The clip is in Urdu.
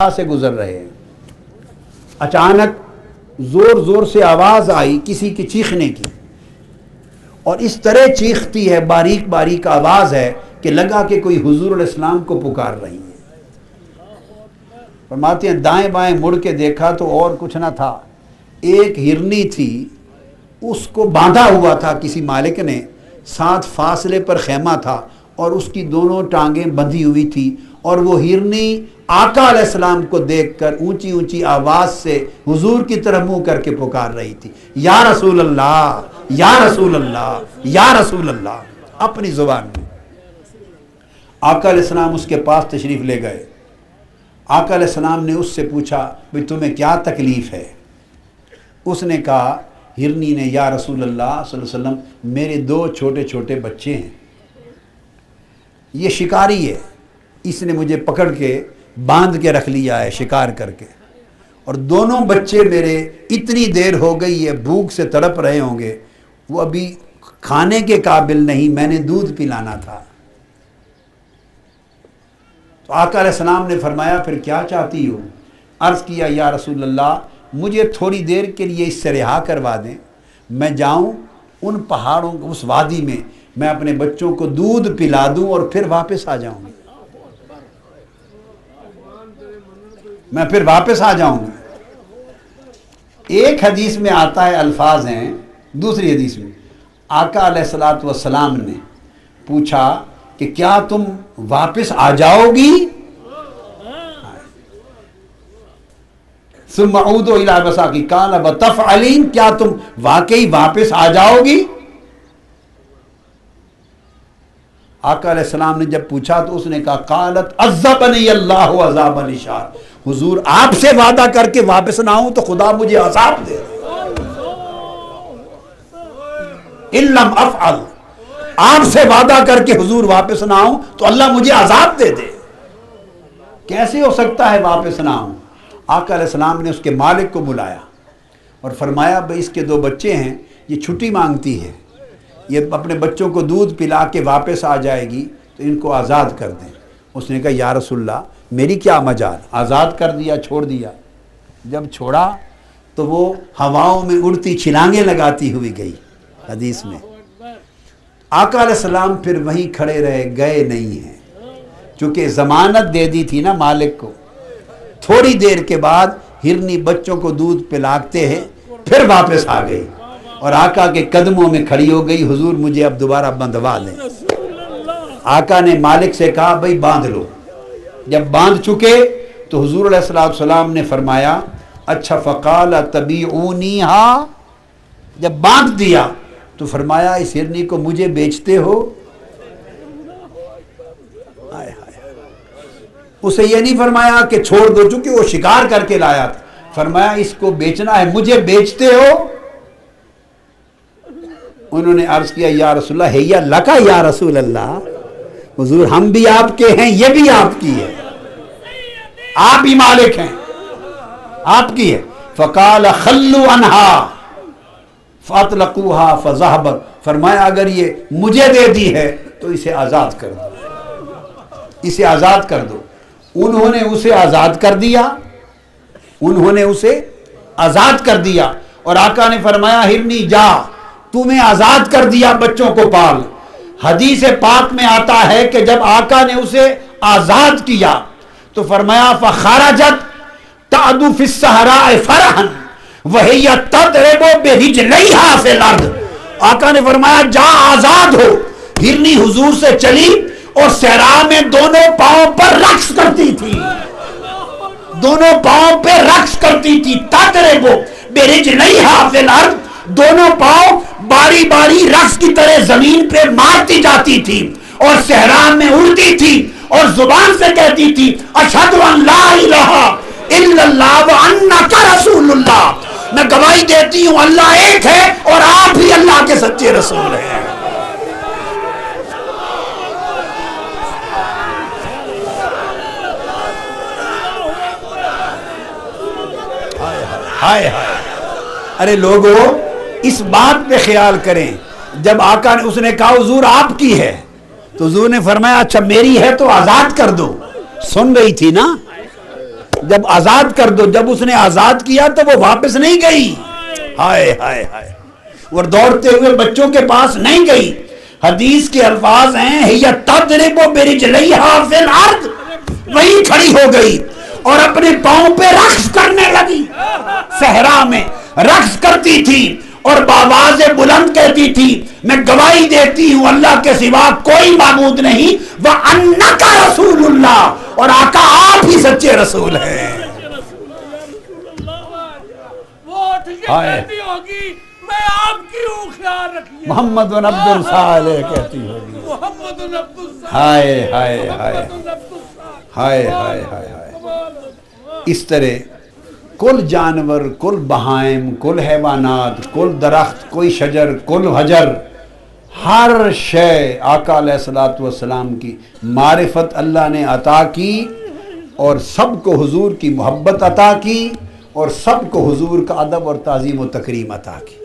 سے گزر رہے ہیں، اچانک زور زور سے آواز آئی کسی کی چیخنے کی، اور اس طرح چیختی ہے، باریک باریک آواز ہے کہ لگا کہ کوئی حضور علیہ السلام کو پکار رہی ہے۔ فرماتے ہیں دائیں بائیں مڑ کے دیکھا تو اور کچھ نہ تھا، ایک ہرنی تھی، اس کو باندھا ہوا تھا کسی مالک نے، ساتھ فاصلے پر خیمہ تھا اور اس کی دونوں ٹانگیں بندھی ہوئی تھی، اور وہ ہرنی آقا علیہ السلام کو دیکھ کر اونچی اونچی آواز سے حضور کی طرف منہ کر کے پکار رہی تھی، یا رسول اللہ، یا رسول اللہ، یا رسول اللہ، اپنی زبان میں۔ آقا علیہ السلام اس کے پاس تشریف لے گئے۔ آقا علیہ السلام نے اس سے پوچھا بھئی تمہیں کیا تکلیف ہے؟ اس نے کہا، ہرنی نے، یا رسول اللہ صلی اللہ علیہ وسلم، میرے دو چھوٹے چھوٹے بچے ہیں، یہ شکاری ہے، اس نے مجھے پکڑ کے باندھ کے رکھ لیا ہے شکار کر کے، اور دونوں بچے میرے اتنی دیر ہو گئی ہے بھوک سے تڑپ رہے ہوں گے، وہ ابھی کھانے کے قابل نہیں، میں نے دودھ پلانا تھا۔ تو آقا علیہ السلام نے فرمایا پھر کیا چاہتی ہو؟ عرض کیا، یا رسول اللہ مجھے تھوڑی دیر کے لیے اس سے رہا کروا دیں، میں جاؤں ان پہاڑوں اس وادی میں، میں اپنے بچوں کو دودھ پلا دوں اور پھر واپس آ جاؤں گی، میں پھر واپس آ جاؤں گی۔ ایک حدیث میں آتا ہے، الفاظ ہیں، دوسری حدیث میں آقا علیہ السلام نے پوچھا کہ کیا تم واپس آ جاؤ گی؟ ثم عودوا الی مساقی قال وتفعلین، کیا تم واقعی واپس آ جاؤ گی؟ آقا علیہ السلام نے جب پوچھا تو اس نے کہا، قالت عذبنی اللہ عذاب الاشار، حضور آپ سے وعدہ کر کے واپس نہ آؤں تو خدا مجھے عذاب دے، ان لم افعل، آپ سے وعدہ کر کے حضور واپس نہ آؤں تو اللہ مجھے عذاب دے دے۔ کیسے ہو سکتا ہے واپس نہ آؤں؟ آقا علیہ السلام نے اس کے مالک کو بلایا اور فرمایا بھئی اس کے دو بچے ہیں، یہ چھٹی مانگتی ہے، یہ اپنے بچوں کو دودھ پلا کے واپس آ جائے گی تو ان کو آزاد کر دیں۔ اس نے کہا، یا رسول اللہ میری کیا مجال، آزاد کر دیا، چھوڑ دیا۔ جب چھوڑا تو وہ ہواؤں میں اڑتی چھلانگیں لگاتی ہوئی گئی، حدیث میں۔ آقا علیہ السلام پھر وہیں کھڑے رہے، گئے نہیں ہیں، چونکہ ضمانت دے دی تھی نا مالک کو۔ تھوڑی دیر کے بعد ہرنی بچوں کو دودھ پلاتے ہیں، پھر واپس آ گئی اور آقا کے قدموں میں کھڑی ہو گئی، حضور مجھے اب دوبارہ بندھوا دیں۔ آقا نے مالک سے کہا بھئی باندھ لو۔ جب باندھ چکے تو حضور علیہ السلام نے فرمایا، اچھا فقال تبیعونیہا، جب باندھ دیا تو فرمایا اس ہرنی کو مجھے بیچتے ہو؟ اسے یہ نہیں فرمایا کہ چھوڑ دو، چونکہ وہ شکار کر کے لایا تھا، فرمایا اس کو بیچنا ہے، مجھے بیچتے ہو؟ انہوں نے عرض کیا، یا رسول اللہ ہے لکا یا رسول اللہ، حضور ہم بھی آپ کے ہیں، یہ بھی آپ کی ہے، آپ ہی مالک ہیں، آپ کی ہے۔ فقال خلوا عنہا فاطلقوها فذهبت، فرمایا اگر یہ مجھے دے دی ہے تو اسے آزاد کر دو، اسے آزاد کر دو۔ انہوں نے اسے آزاد کر دیا، انہوں نے اسے آزاد کر دیا، اور آقا نے فرمایا ہرنی جا، تمہیں آزاد کر دیا، بچوں کو پال۔ حدیث پاک میں آتا ہے کہ جب آقا نے اسے آزاد کیا تو فرمایا فخرجت تعدو فی الصحراء فرحا وہی تضرب برجلیہا فی الارض، آقا نے فرمایا جا آزاد ہو۔ ہرنی حضور سے چلی اور صحرا میں دونوں پاؤں پر رقص کرتی تھی، دونوں پاؤں پہ رقص کرتی تھی، تضرب برجلیہا فی الارض، دونوں پاؤں باری باری رقص کی طرح زمین پہ مارتی جاتی تھی اور صحرا میں اڑتی تھی اور زبان سے کہتی تھی اشہد ان لا الہ الا اللہ وانک رسول اللہ، میں گواہی دیتی ہوں اللہ ایک ہے اور آپ ہی اللہ کے سچے رسول ہیں۔ ہائے ہائے، ارے لوگو اس بات پہ خیال کریں، جب آقا نے اس نے کہا حضور آپ کی ہے تو حضور نے فرمایا اچھا میری ہے تو آزاد کر دو، سن رہی تھی نا، جب آزاد کر دو، جب اس نے آزاد کیا تو وہ واپس نہیں گئی، ہائے ہائے ہائے، وہ دوڑتے ہوئے بچوں کے پاس نہیں گئی۔ حدیث کے الفاظ ہیں ہی تضرب برجلیہا فی الارض، وہی کھڑی ہو گئی اور اپنے پاؤں پہ رقص کرنے لگی، صحرا میں رقص کرتی تھی اور بآواز بلند کہتی تھی میں گواہی دیتی ہوں اللہ کے سوا کوئی معبود نہیں، وَأَنَّكَ رسول اللہ، اور آقا آپ ہی سچے رسول ہیں۔ میں آپ کی ہوں، خیال رکھیے، محمد بن عبد الصالح کہتی ہوگی، محمد بن عبد الصالح، ہائے ہائے ہائے محمد بن عبد الصالح، ہائے ہائے ہائے ہائے۔ اس طرح کل جانور، کل بہائم، کل حیوانات، کل درخت، کوئی شجر، کل حجر، ہر شے آقا علیہ الصلوۃ والسلام کی معرفت اللہ نے عطا کی اور سب کو حضور کی محبت عطا کی اور سب کو حضور کا ادب اور تعظیم و تکریم عطا کی۔